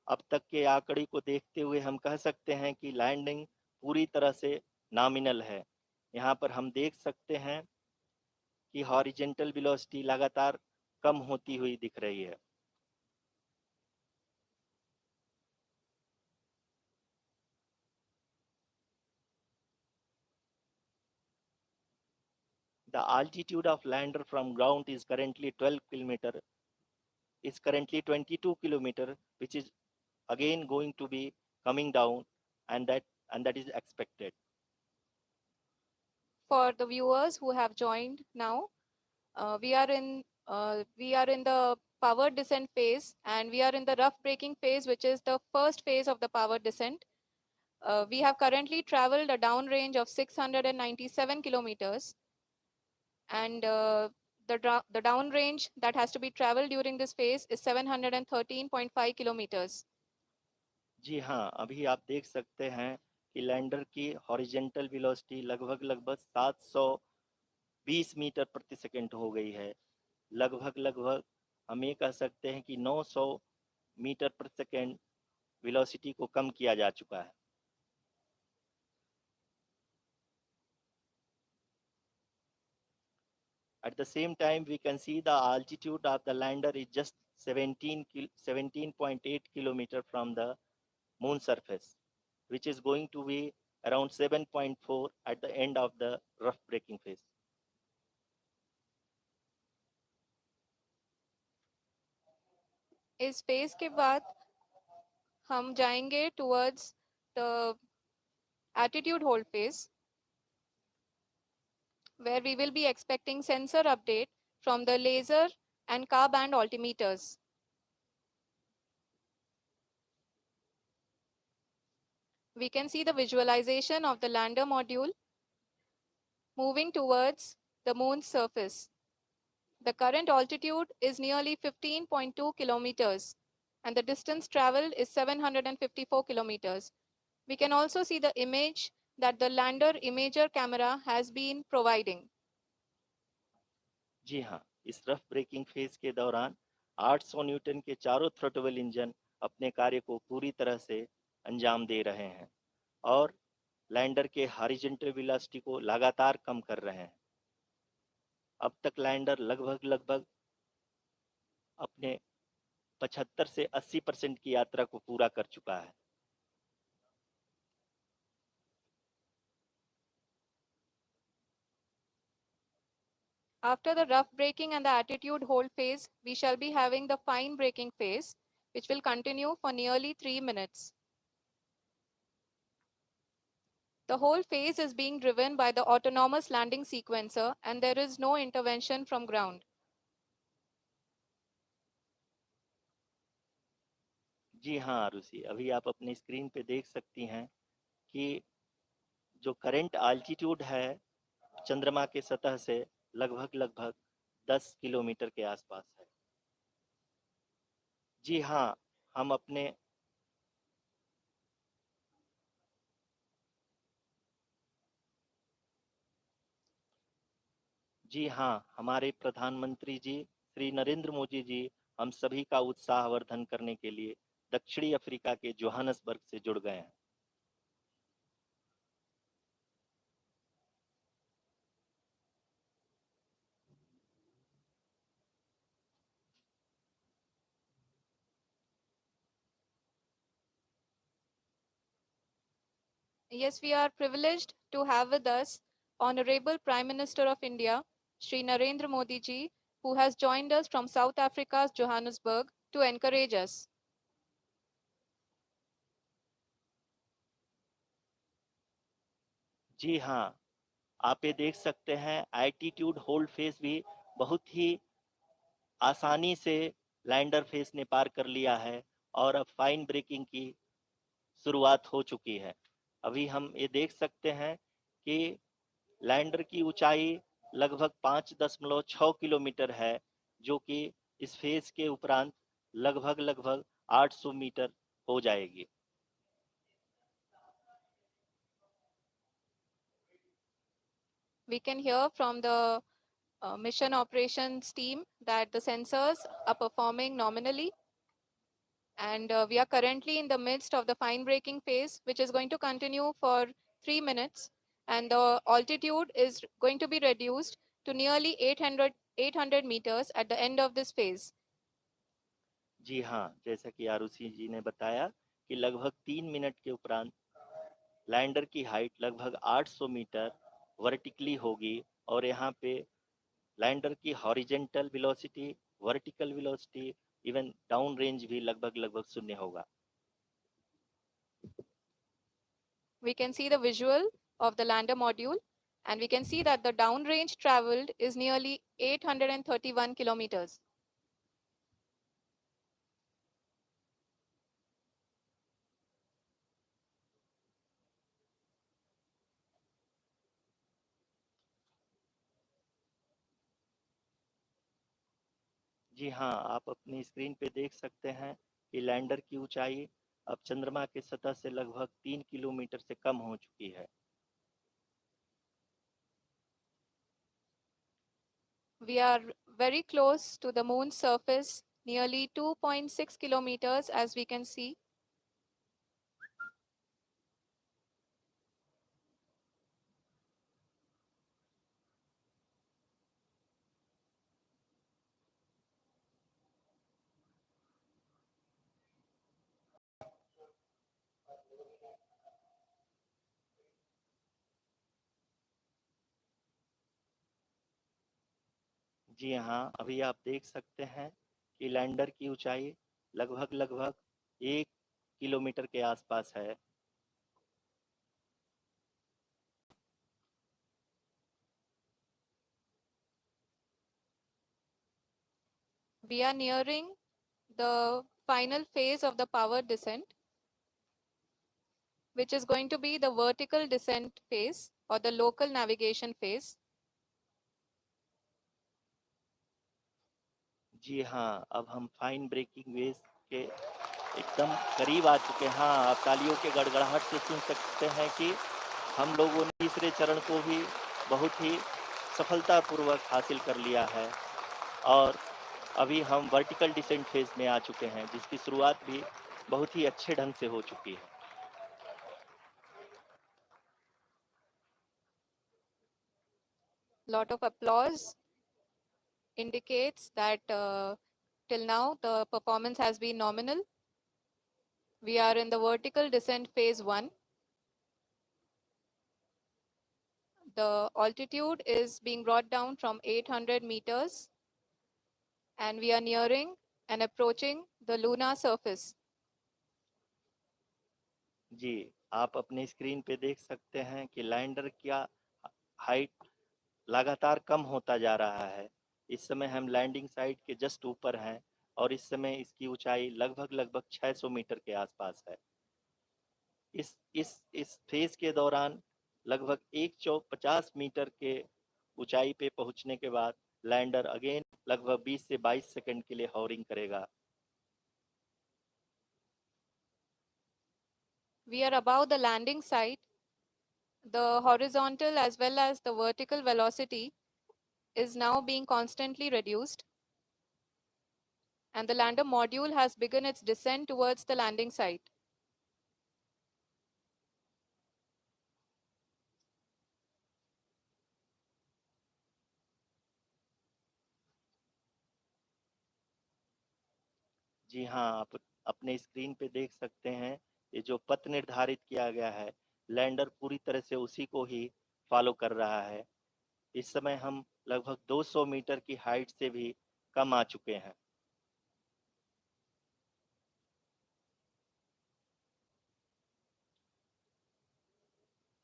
अब तक के आंकड़े को देखते हुए हम कह सकते हैं कि लैंडिंग पूरी तरह से नॉमिनल है। यहाँ पर हम देख सकते हैं कि हॉरिजेंटल वेलोसिटी लगातार कम होती हुई दिख रही है। The altitude of lander from ground is currently 12 kilometer, is currently 22 kilometer, which is again going to be coming down, and that is expected. For the viewers who have joined now, we are in the power descent phase, and we are in the rough braking phase, which is the first phase of the power descent. We have currently traveled a downrange of 697 kilometers, and the downrange that has to be traveled during this phase is 713.5 kilometers. जी हाँ, अभी आप देख सकते हैं कि lander की horizontal velocity लगभग 720 metre प्रति सेकंड हो गई है। लगभग हम ये कह सकते हैं कि 900 मीटर प्रति सेकंड वेलोसिटी को कम किया जा चुका है। At the same time, we can see the altitude of the lander is just 17.8 kilometer from the moon surface, which is going to be around 7.4 at the end of the rough braking phase. इस phase के बाद हम जाएंगे towards the attitude hold phase, where we will be expecting sensor update from the laser and car band altimeters. We can see the visualization of the lander module moving towards the moon's surface. The current altitude is nearly 15.2 kilometers, and the distance traveled is 754 kilometers. We can also see the image that the lander imager camera has been providing. जी हाँ, इस rough breaking phase के दौरान 800 Newton के चारों throttle engine अपने कार्य को पूरी तरह से अंजाम दे रहे हैं और लैंडर के हॉरिजॉन्टल वेलोसिटी को लगातार कम कर रहे हैं। अब तक लैंडर लगभग अपने 75 से 80% की यात्रा को पूरा कर चुका है। After the rough braking and the attitude hold phase, we shall be having the fine braking phase, which will continue for nearly 3 minutes. The whole phase is being driven by the autonomous landing sequencer, and there is no intervention from ground. जी हाँ आरुषि, अभी आप अपनी screen पे देख सकती हैं कि जो करंट आल्टीट्यूड है चंद्रमा के सतह से लगभग 10 किलोमीटर के आसपास है। जी हाँ, हम अपने जी हाँ, हमारे प्रधानमंत्री जी श्री नरेंद्र मोदी जी हम सभी का उत्साहवर्धन करने के लिए दक्षिणी अफ्रीका के जोहानसबर्ग से जुड़ गए हैं। Yes, we are privileged to have with us Honorable Prime Minister of India, Shri Narendra Modi ji, who has joined us from South Africa's Johannesburg to encourage us. जी हाँ, आप ये देख सकते हैं एल्टीट्यूड होल्ड फेज भी बहुत ही आसानी से लैंडर फेज ने पार कर लिया है और अब फाइन ब्रेकिंग की शुरुआत हो चुकी है। अभी हम ये देख सकते हैं कि लैंडर की ऊंचाई लगभग 5.6 किलोमीटर है, जो कि इस फेज के उपरांत लगभग 800 मीटर हो जाएगी। We can hear from the mission operations team that the sensors are performing nominally, and we are currently in the midst of the fine braking phase, which is going to continue for 3 minutes, and the altitude is going to be reduced to nearly 800 meters at the end of this phase. जी हाँ, जैसा कि आरुषि जी ने बताया कि लगभग 3 minute के उपरांत lander की हाइट लगभग 800 मीटर वर्टिकली होगी और यहाँ पे लैंडर की horizontal velocity, vertical velocity, even down range भी लगभग लगभग शून्य होगा। We can see the visual of the lander module, and we can see that the downrange traveled is nearly 831 kilometers. जी हाँ, आप अपनी स्क्रीन पे देख सकते हैं कि लैंडर की ऊंचाई अब चंद्रमा के सतह से लगभग 3 किलोमीटर से कम हो चुकी है। We are very close to the moon's surface, nearly 2.6 kilometers, as we can see. जी हाँ, अभी आप देख सकते हैं कि लैंडर की ऊंचाई लगभग लगभग 1 किलोमीटर के आसपास है। We are nearing the final phase of the power descent, which is going to be the vertical descent phase or the local navigation phase. जी हाँ, अब हम फाइन ब्रेकिंग वेव के एकदम करीब आ चुके हैं। हाँ, आप तालियों के गड़गड़ाहट से सुन सकते हैं कि हम लोगों ने तीसरे चरण को भी बहुत ही सफलतापूर्वक हासिल कर लिया है और अभी हम वर्टिकल डिसेंट फेज में आ चुके हैं, जिसकी शुरुआत भी बहुत ही अच्छे ढंग से हो चुकी है। Lot of applause indicates that till now the performance has been nominal. We are in the vertical descent phase 1. The altitude is being brought down from 800 meters, and we are nearing and approaching the lunar surface. जी, आप अपने screen पे देख सकते हैं कि lander का height लगातार कम होता जा रहा है। इस समय हम लैंडिंग साइट के जस्ट ऊपर हैं और इस समय इसकी ऊंचाई लगभग लगभग 600 मीटर के आसपास है। इस फेज के दौरान लगभग 150 मीटर के ऊंचाई पे पहुंचने के बाद लैंडर अगेन लगभग 20 से 22 सेकंड के लिए हॉवरिंग करेगा। We are above the landing site. The horizontal as well as the vertical velocity is now being constantly reduced, and the lander module has begun its descent towards the landing site. जी हाँ, आप अपने screen पे देख सकते हैं ये जो पथ निर्धारित किया गया है, लैंडर पूरी तरह से उसी को ही फॉलो कर रहा है। इस समय हम लगभग 200 मीटर की हाइट से भी कम आ चुके हैं।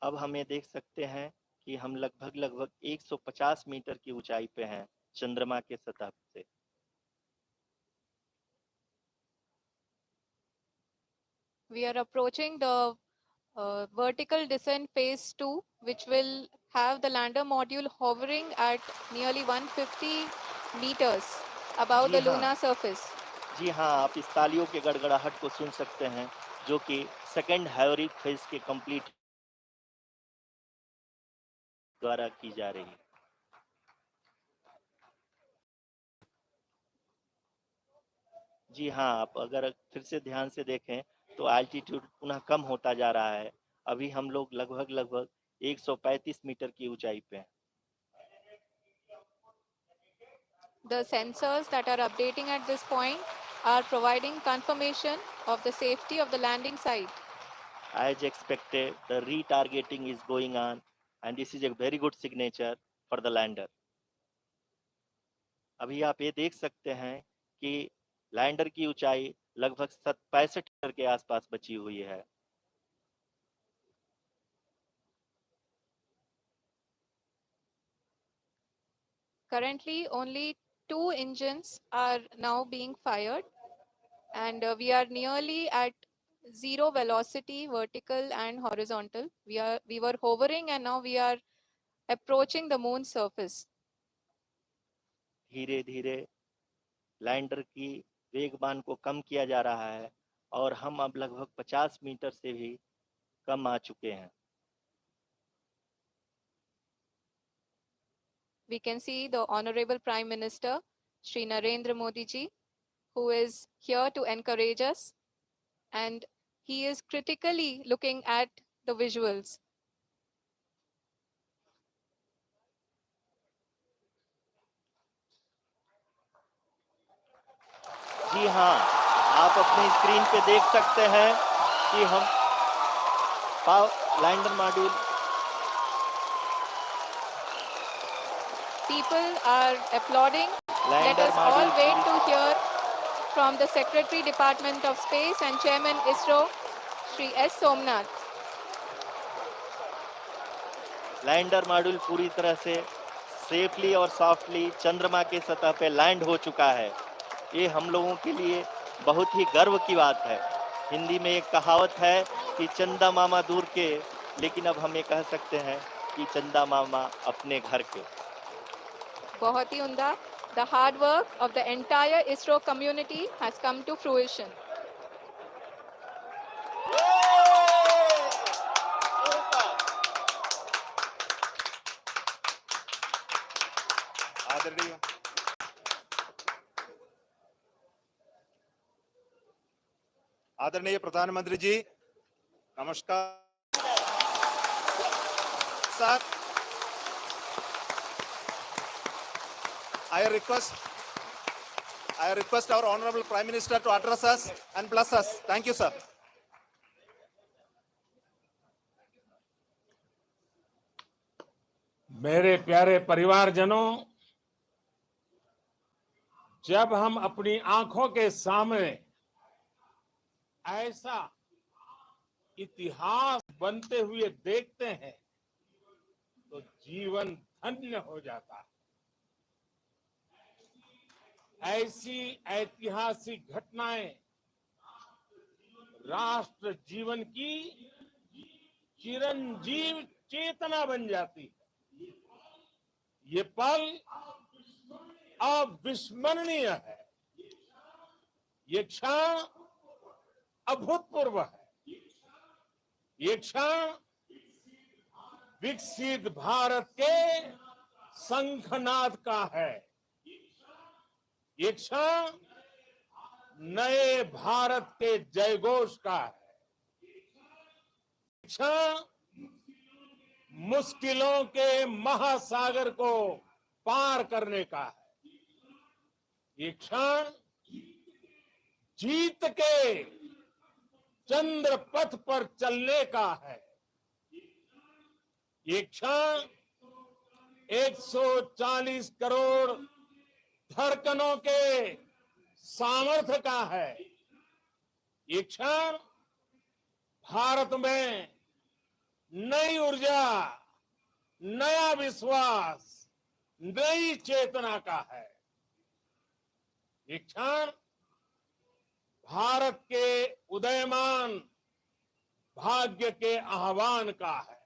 अब हम ये देख सकते हैं कि हम लगभग लगभग 150 मीटर की ऊंचाई पे हैं चंद्रमा के सतह से। We are approaching the vertical descent phase 2, which will have the lander module hovering at nearly 150 meters above ji the हाँ, lunar surface. जी हाँ, आप इस तालियों के गड़गड़ाहट को सुन सकते हैं जो कि सेकंड हाइवरिक फेज के कंप्लीट द्वारा की जा रही है। जी हाँ, आप अगर फिर से ध्यान से देखें तो एल्टीट्यूड पुनः कम होता जा रहा है। अभी हम लोग लगभग लगभग 135 मीटर की ऊंचाई पे हैं। The sensors that are updating at this point are providing confirmation of the safety of the landing site. As expected, the retargeting is going on, and this is a very good signature for the lander. अभी आप ये देख सकते हैं कि lander की ऊंचाई लगभग 65 मीटर के आसपास बची हुई है। Currently, only 2 engines are now being fired, and we are nearly at zero velocity, vertical and horizontal. We were hovering, and now we are approaching the moon's surface. धीरे धीरे लैंडर की वेगमान को कम किया जा रहा है और हम अब लगभग 50 मीटर से भी कम आ चुके हैं। We can see the Honorable Prime Minister, Shri Narendra Modi ji, who is here to encourage us, and he is critically looking at the visuals. जी हाँ, आप अपनी स्क्रीन पे देख सकते हैं कि हम lander module People are applauding. Let lander us all module wait to hear from the Secretary Department of Space and Chairman ISRO, Shri S. Somnath. Lander module पूरी तरह से सेफली और सॉफ्टली चंद्रमा के सतह पे लैंड हो चुका है। ये हम लोगों के लिए बहुत ही गर्व की बात है। हिंदी में एक कहावत है कि चंदा मामा दूर के, लेकिन अब हम ये कह सकते हैं कि चंदा मामा अपने घर के। बहुत ही उम्दा. The hard work of the entire ISRO community has come to fruition. आदरणीय आदरणीय प्रधानमंत्री जी, नमस्कार sir. I request our Honorable Prime Minister to address us and bless us. Thank you, sir. मेरे प्यारे परिवारजनों, जब हम अपनी आंखों के सामने ऐसा इतिहास बनते हुए देखते हैं तो जीवन धन्य हो जाता है। ऐसी ऐतिहासिक घटनाएं राष्ट्र जीवन की चिरंजीव चेतना बन जाती है। ये पल अविस्मरणीय है। ये क्षण अभूतपूर्व है। ये क्षण विकसित भारत के शंखनाद का है। ये क्षण नए भारत के जयघोष का है। ये क्षण मुश्किलों के महासागर को पार करने का है। ये क्षण जीत के चंद्र पथ पर चलने का है। ये क्षण 140 करोड़ धड़कनों के सामर्थ्य का है। ये क्षण भारत में नई ऊर्जा, नया विश्वास, नई चेतना का है। ये क्षण भारत के उदयमान भाग्य के आह्वान का है।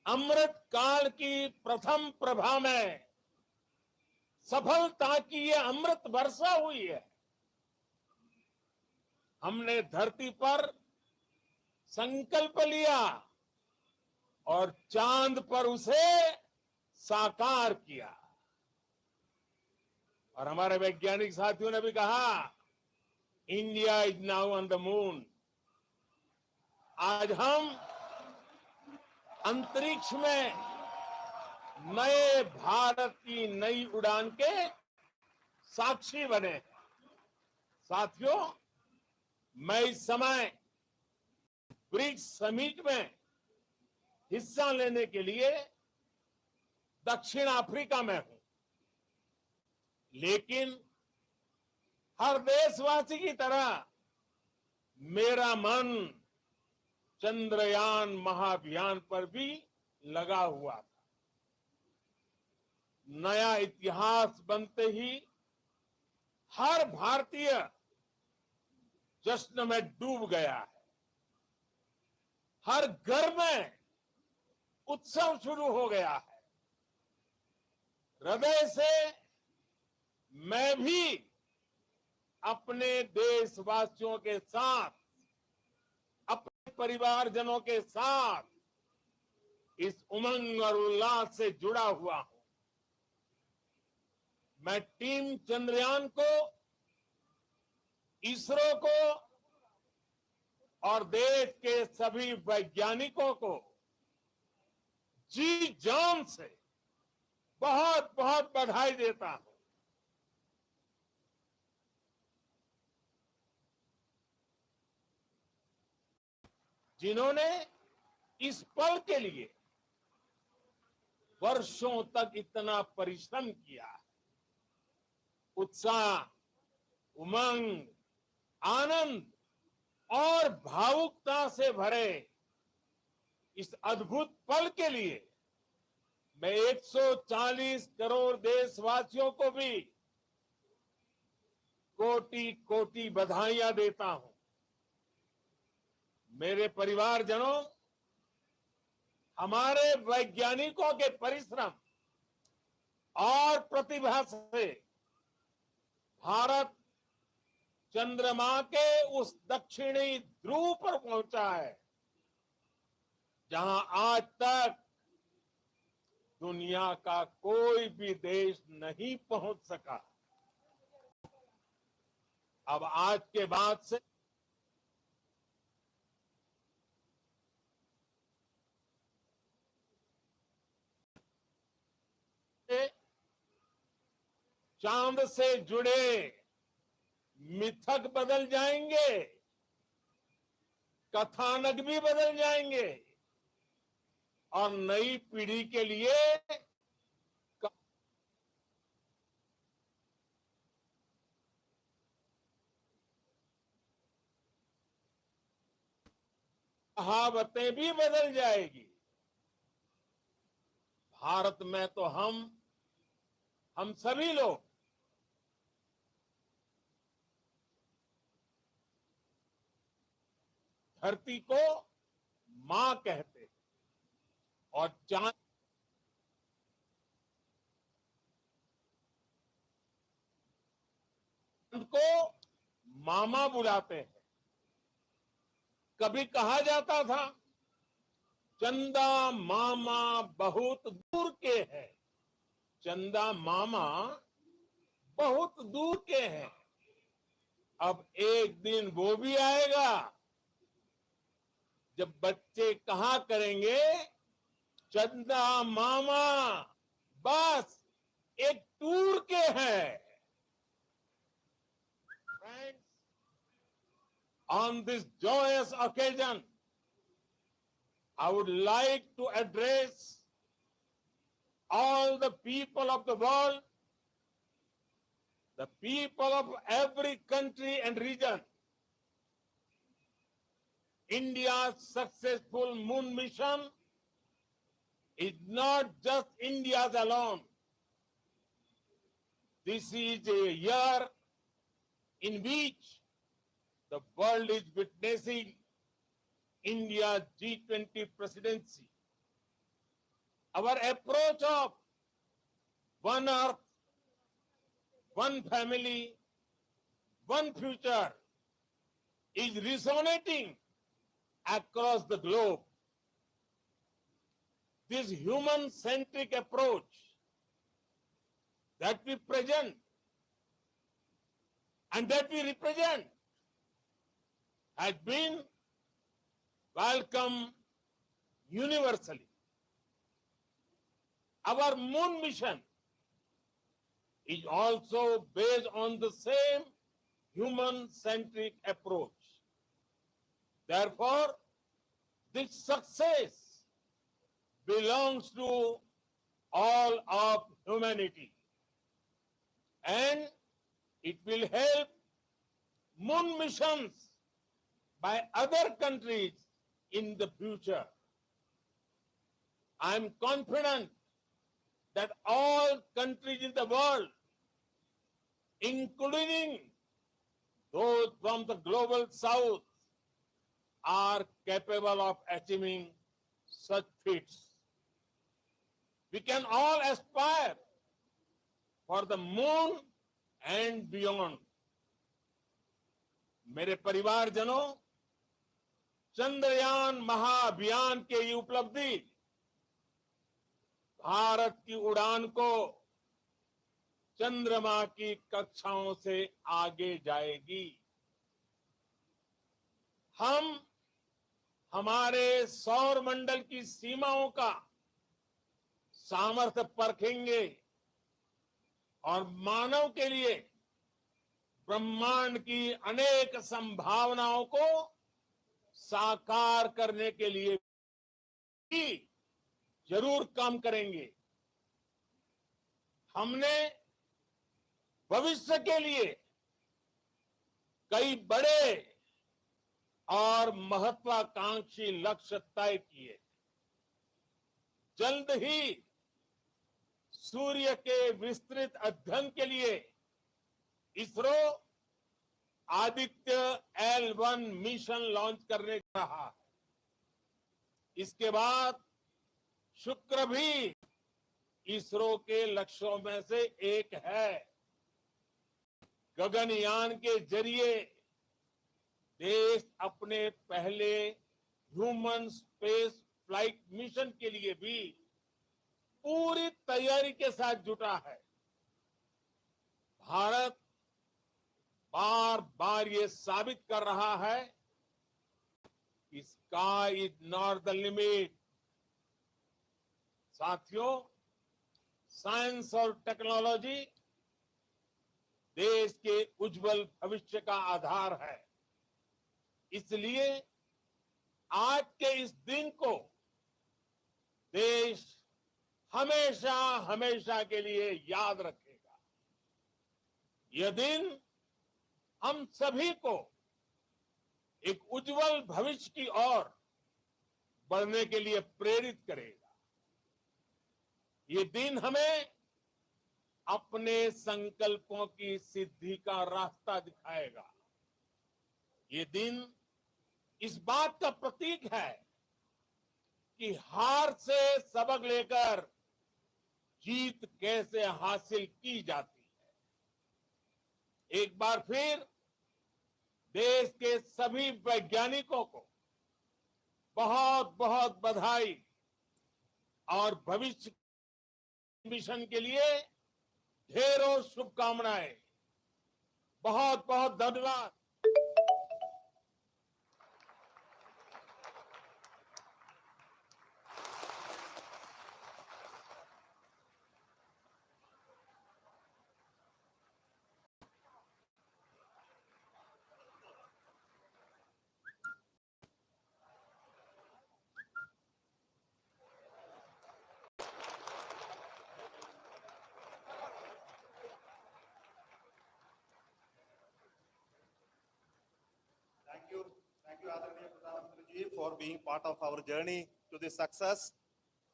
अमृत काल की प्रथम प्रभा में सफलता की ये अमृत वर्षा हुई है। हमने धरती पर संकल्प लिया और चांद पर उसे साकार किया। और हमारे वैज्ञानिक साथियों ने भी कहा, India is now on the moon. आज हम अंतरिक्ष में नए भारत की नई उड़ान के साक्षी बने। साथियों, मैं इस समय ब्रिक्स समिट में हिस्सा लेने के लिए दक्षिण अफ्रीका में हूं, लेकिन हर देशवासी की तरह मेरा मन चंद्रयान महाअभियान पर भी लगा हुआ था। नया इतिहास बनते ही हर भारतीय जश्न में डूब गया है। हर घर में उत्सव शुरू हो गया है। हृदय से मैं भी अपने देशवासियों के साथ, अपने परिवारजनों के साथ इस उमंग और उल्लास से जुड़ा हुआ हूं। मैं टीम चंद्रयान को, इसरो को और देश के सभी वैज्ञानिकों को जी जान से बहुत बहुत बधाई देता हूं। जिन्होंने इस पल के लिए वर्षों तक इतना परिश्रम किया। उत्साह, उमंग, आनंद और भावुकता से भरे इस अद्भुत पल के लिए मैं 140 करोड़ देशवासियों को भी कोटि कोटि बधाइयां देता हूं। मेरे परिवारजनों, हमारे वैज्ञानिकों के परिश्रम और प्रतिभा से भारत चंद्रमा के उस दक्षिणी ध्रुव पर पहुंचा है जहां आज तक दुनिया का कोई भी देश नहीं पहुंच सका। अब आज के बाद से चांद से जुड़े मिथक बदल जाएंगे, कथानक भी बदल जाएंगे और नई पीढ़ी के लिए कहावतें भी बदल जाएगी। भारत में तो हम सभी लोग धरती को मां कहते हैं और चांद को मामा बुलाते हैं। कभी कहा जाता था चंदा मामा बहुत दूर के हैं। चंदा मामा बहुत दूर के हैं। अब एक दिन वो भी आएगा जब बच्चे कहा करेंगे चंदा मामा बस एक टूर के हैं। Friends, on this joyous occasion, I would like to address all the people of the world, the people of every country and region. India's successful moon mission is not just India's alone. This is a year in which the world is witnessing India's G20 presidency. Our approach of one Earth, one family, one future is resonating across the globe. This human-centric approach that we present and that we represent has been welcomed universally. Our moon mission is also based on the same human-centric approach. Therefore, this success belongs to all of humanity, and it will help moon missions by other countries in the future. I am confident that all countries in the world, including those from the global south, are capable of achieving such feats. We can all aspire for the moon and beyond. मेरे परिवारजनों, चंद्रयान महाअभियान के ये उपलब्धि भारत की उड़ान को चंद्रमा की कक्षाओं से आगे जाएगी। हम हमारे सौर मंडल की सीमाओं का सामर्थ्य परखेंगे और मानव के लिए ब्रह्मांड की अनेक संभावनाओं को साकार करने के लिए भी जरूर काम करेंगे। हमने भविष्य के लिए कई बड़े और महत्वाकांक्षी लक्ष्य तय किए। जल्द ही सूर्य के विस्तृत अध्ययन के लिए ISRO Aditya L1 mission launch करने जा रहा है। इसके बाद शुक्र भी इसरो के लक्ष्यों में से एक है। गगनयान के जरिए देश अपने पहले ह्यूमन स्पेस फ्लाइट मिशन के लिए भी पूरी तैयारी के साथ जुटा है। भारत बार बार ये साबित कर रहा है कि sky is not the limit. साथियों, साइंस और टेक्नोलॉजी देश के उज्जवल भविष्य का आधार है। इसलिए आज के इस दिन को देश हमेशा हमेशा के लिए याद रखेगा। यह दिन हम सभी को एक उज्जवल भविष्य की ओर बढ़ने के लिए प्रेरित करेगा। ये दिन हमें अपने संकल्पों की सिद्धि का रास्ता दिखाएगा। ये दिन इस बात का प्रतीक है कि हार से सबक लेकर जीत कैसे हासिल की जाती है। एक बार फिर देश के सभी वैज्ञानिकों को बहुत बहुत बधाई और भविष्य मिशन के लिए ढेरों शुभकामनाएं। बहुत बहुत धन्यवाद। Thank you, Adharaniya Pradhan Mantriji, for being part of our journey to this success.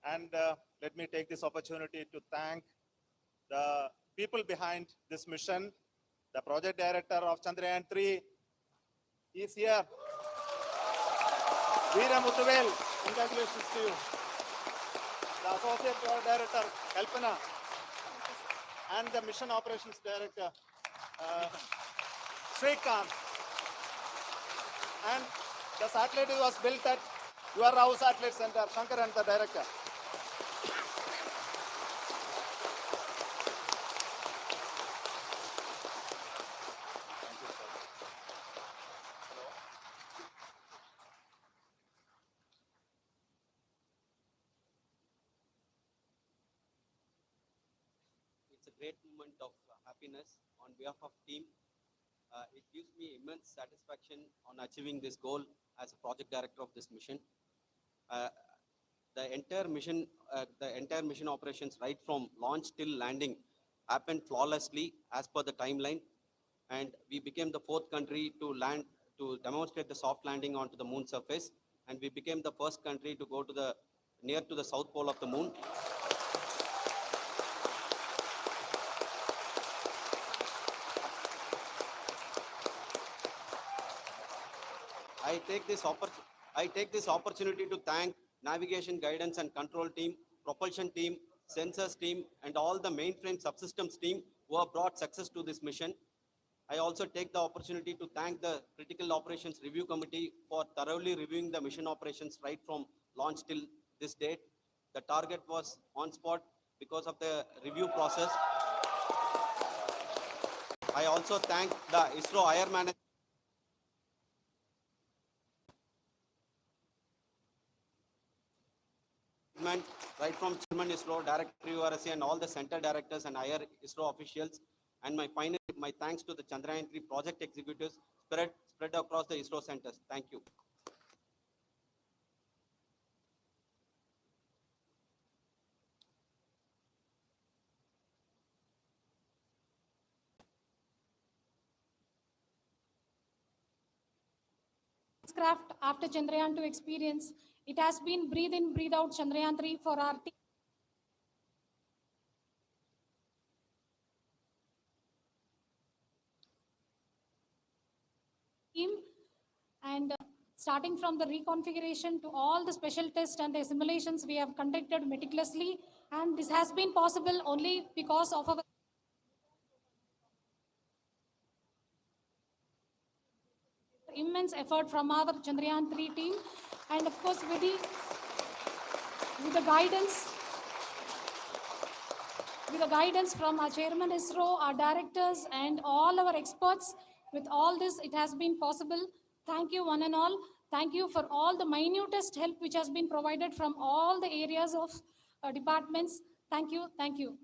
And let me take this opportunity to thank the people behind this mission. The project director of Chandrayaan-3 is here. Veera Muthuvel, congratulations to you. The associate project director, Kalpana, and the mission operations director, Srikanth. And the satellite was built at your house satellite center, Shankar and the director. It's a great moment of happiness on behalf of team. It gives me immense satisfaction on achieving this goal as a project director of this mission. the entire mission operations right from launch till landing happened flawlessly as per the timeline, and we became the fourth country to land to demonstrate the soft landing onto the moon surface, and we became the first country to go to the near to the south pole of the moon. I take this opportunity to thank navigation guidance and control team, propulsion team, sensors team, and all the mainframe subsystems team who have brought success to this mission. I also take the opportunity to thank the Critical Operations Review Committee for thoroughly reviewing the mission operations right from launch till this date. The target was on spot because of the review process. I also thank the ISRO higher management right from Chairman ISRO, Director URSC, and all the center directors and higher ISRO officials. And my thanks to the Chandrayaan-3 project executives spread across the ISRO centers. Thank you. Spacecraft after Chandrayaan-2 experience, it has been breathe in, breathe out Chandrayaan-3 for our team. And starting from the reconfiguration to all the special tests and the simulations we have conducted meticulously. And this has been possible only because of our immense effort from our Chandrayaan-3 team. And of course, with the guidance from our Chairman ISRO, our directors, and all our experts, with all this, it has been possible. Thank you, one and all. Thank you for all the minutest help which has been provided from all the areas of departments. Thank you. Thank you.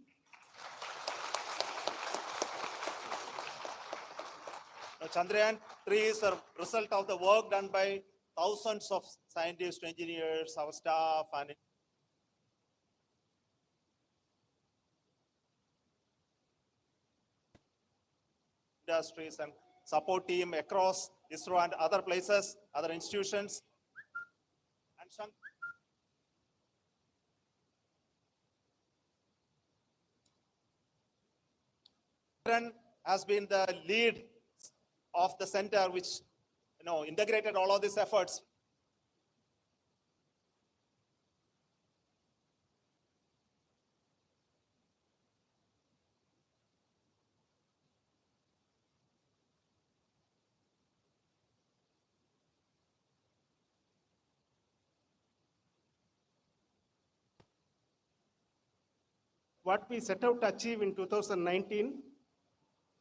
Chandrayaan-3 is a result of the work done by thousands of scientists, engineers, our staff, and industries and support team across ISRO and other places, other institutions. And Chandran has been the lead of the center, which integrated all of these efforts. What we set out to achieve in 2019,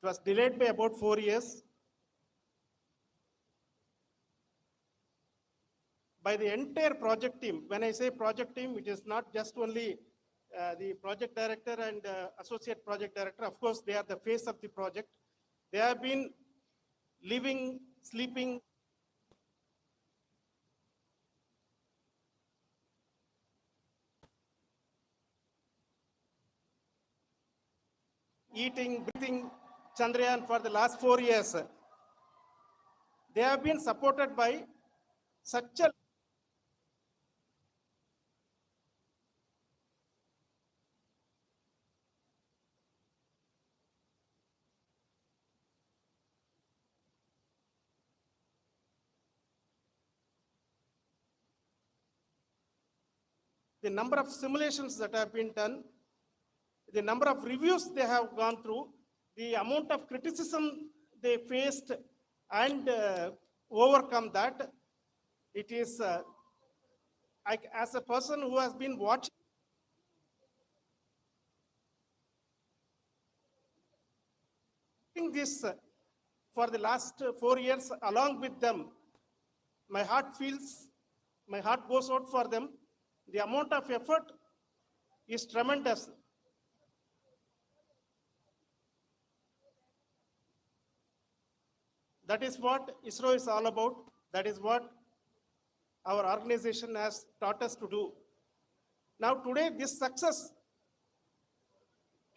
it was delayed by about 4 years. By the entire project team. When I say project team, it is not just only the project director and associate project director. Of course, they are the face of the project. They have been living, sleeping, eating, breathing Chandrayaan for the last 4 years. They have been supported by such a the number of simulations that have been done, the number of reviews they have gone through, the amount of criticism they faced and overcome that. It is, as a person who has been watching this for the last 4 years along with them, my heart goes out for them. The amount of effort is tremendous. That is what ISRO is all about. That is what our organization has taught us to do. Now today, this success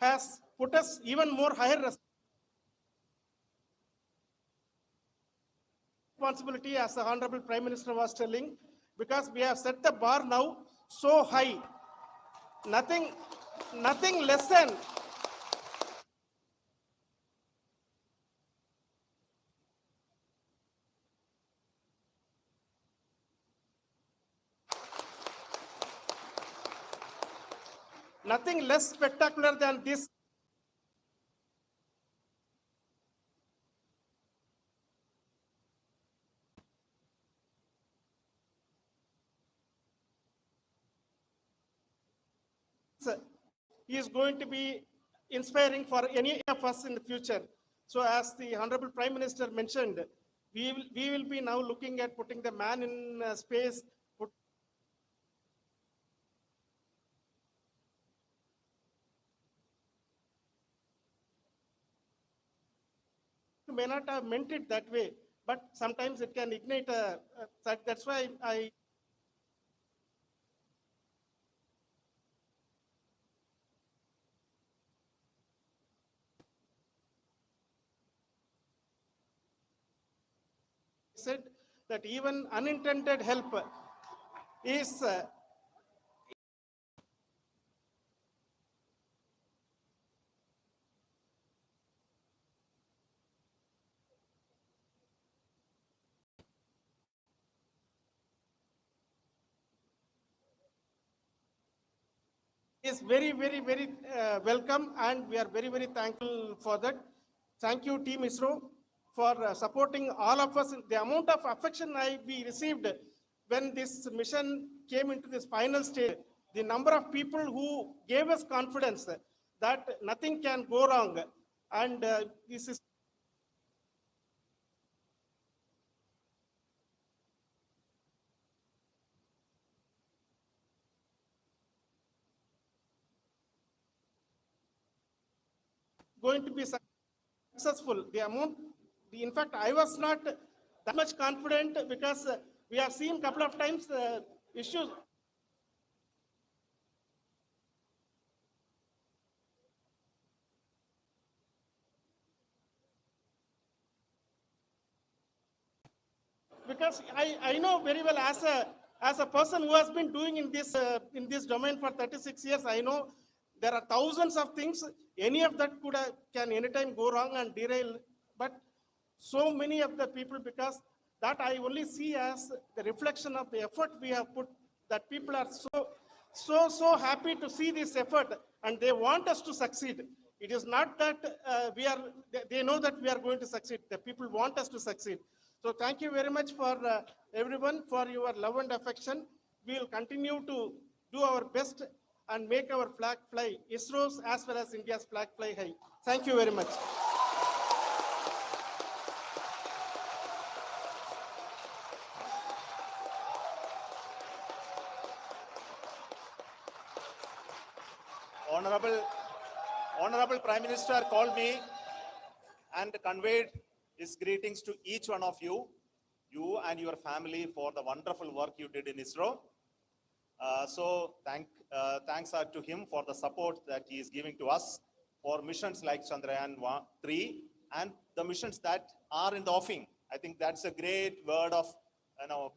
has put us even more higher responsibility, as the Honorable Prime Minister was telling, because we have set the bar now so high. Nothing less than nothing less spectacular than this. Is going to be inspiring for any of us in the future. So as the Honorable Prime Minister mentioned, we will be now looking at putting the man in space. May not have meant it that way, but sometimes it can ignite that's why I said that even unintended help is very welcome, and we are very thankful for that. Thank you, Team ISRO, for supporting all of us. The amount of affection we received when this mission came into this final stage, the number of people who gave us confidence that nothing can go wrong, and this is going to be successful. In fact, I was not that much confident because we have seen a couple of times issues. Because I know very well, as a person who has been doing in this domain for 36 years, I know there are thousands of things. Any of that can anytime go wrong and derail. But so many of the people, because that I only see as the reflection of the effort we have put, that people are so happy to see this effort and they want us to succeed. It is not that they know that we are going to succeed. The people want us to succeed. So thank you very much for everyone for your love and affection. We will continue to do our best and make our flag fly, ISRO's as well as India's flag fly high. Thank you very much. Honorable Prime Minister called me and conveyed his greetings to each one of you and your family, for the wonderful work you did in ISRO. So thanks are to him for the support that he is giving to us for missions like Chandrayaan-3 and the missions that are in the offing. I think that's a great word of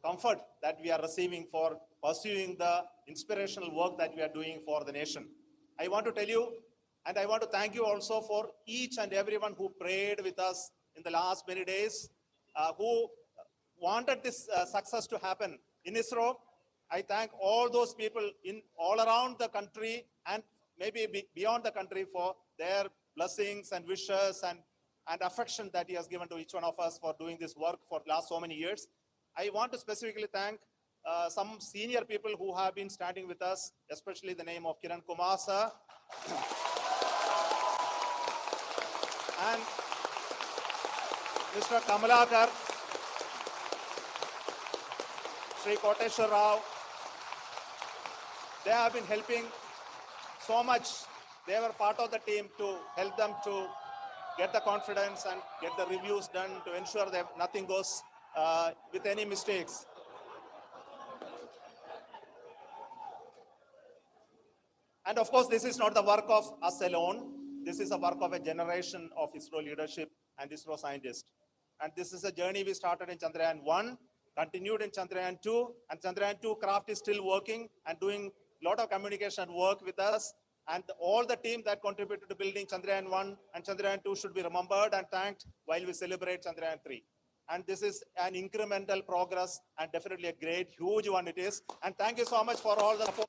comfort that we are receiving for pursuing the inspirational work that we are doing for the nation. I want to tell you, and I want to thank you also for each and everyone who prayed with us in the last many days, who wanted this success to happen in ISRO. I thank all those people in all around the country and maybe beyond the country for their blessings and wishes and affection that he has given to each one of us for doing this work for the last so many years. I want to specifically thank some senior people who have been standing with us, especially the name of Kiran Kumar sir and Mr. Kamalakar, Sri Koteshwar Rao. They have been helping so much. They were part of the team to help them to get the confidence and get the reviews done to ensure that nothing goes with any mistakes. And of course, this is not the work of us alone. This is the work of a generation of ISRO leadership and ISRO scientists. And this is a journey we started in Chandrayaan-1, continued in Chandrayaan-2, and Chandrayaan-2 craft is still working and doing a lot of communication work with us. And all the team that contributed to building Chandrayaan-1 and Chandrayaan-2 should be remembered and thanked while we celebrate Chandrayaan-3. And this is an incremental progress and definitely a great, huge one it is. And thank you so much for all the support.